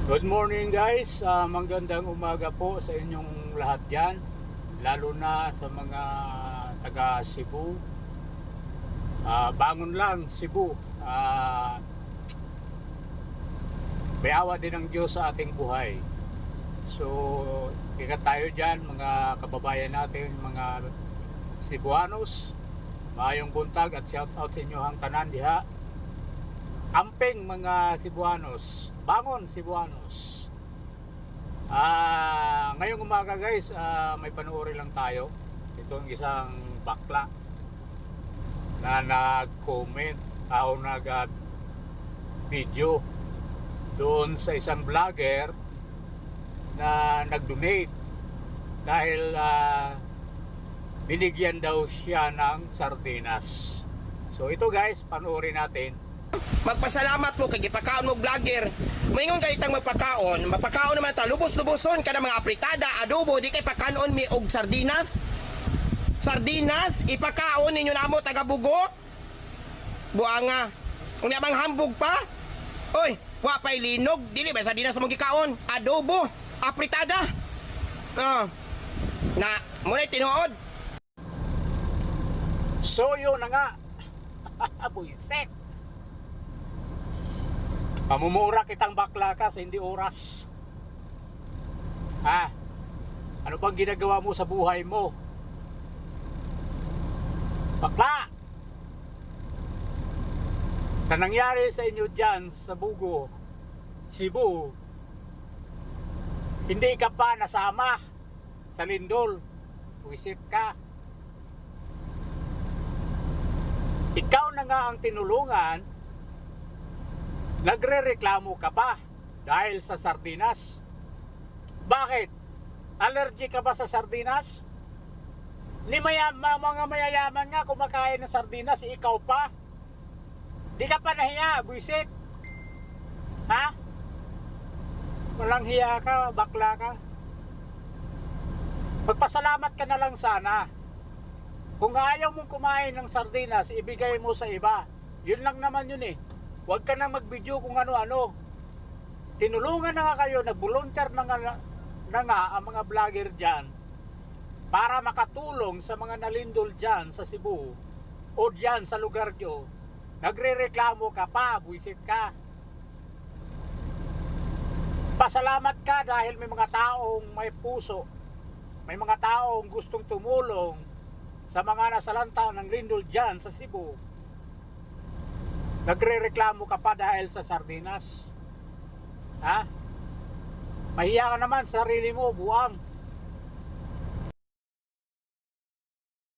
Good morning guys, magandang umaga po sa inyong lahat dyan, lalo na sa mga taga Cebu. Bangon lang Cebu, may awa din ng Diyos sa ating buhay. So ingat tayo dyan mga kababayan natin, mga Cebuanos. Maayong buntag at shout out sa inyo hang tanan diha. Amping mga Cebuanos, bangon Cebuanos. Ngayong umaga guys, may panoorin lang tayo. Itong isang bakla na nag-comment o nag-video doon sa isang vlogger na nag-donate dahil binigyan daw siya ng sardinas. So ito guys, panoorin natin. Magpasalamat mo kay gipakaon mo vlogger. Moingon kay tang mapakaon naman ta lubos-luboson kada mga apritada, adobo, di kay pakanon mi og sardinas. Sardinas ipakaon ninyo namo taga Bugo. Buanga. Unya bang hambog pa? Oy, wa pay linog, dili ba sardinas mo gikaon? Adobo, apritada. Na mo na tinuod. So yun na nga. Buiset. Mamumura kitang bakla ka sa hindi oras. Ano bang ginagawa mo sa buhay mo? Bakla! Na nangyari sa inyo dyan sa Bugo, Cebu, hindi ka pa nasama sa lindol. Wisit ka. Ikaw na nga ang tinulungan, nagre-reklamo ka pa dahil sa sardinas. Bakit? Allergy ka ba sa sardinas? Mga mayayaman nga kumakain ng sardinas, ikaw pa? Di ka pa nahiya, buisit? Ha? Walang hiya ka, bakla ka? Magpasalamat ka na lang sana. Kung ayaw mong kumain ng sardinas, ibigay mo sa iba. Yun lang naman yun eh. Huwag ka nang mag-video kung ano-ano. Tinulungan na nga kayo, nag-volunteer na nga ang mga vlogger dyan para makatulong sa mga nalindol dyan sa Cebu o dyan sa lugar nyo. Nagre-reklamo ka pa, buisit ka. Pasalamat ka dahil may mga taong may puso, may mga taong gustong tumulong sa mga nasalanta ng lindol dyan sa Cebu. Nagre-reklamo ka pa dahil sa sardinas. Ha? Mahiya ka naman sa sarili mo, buang.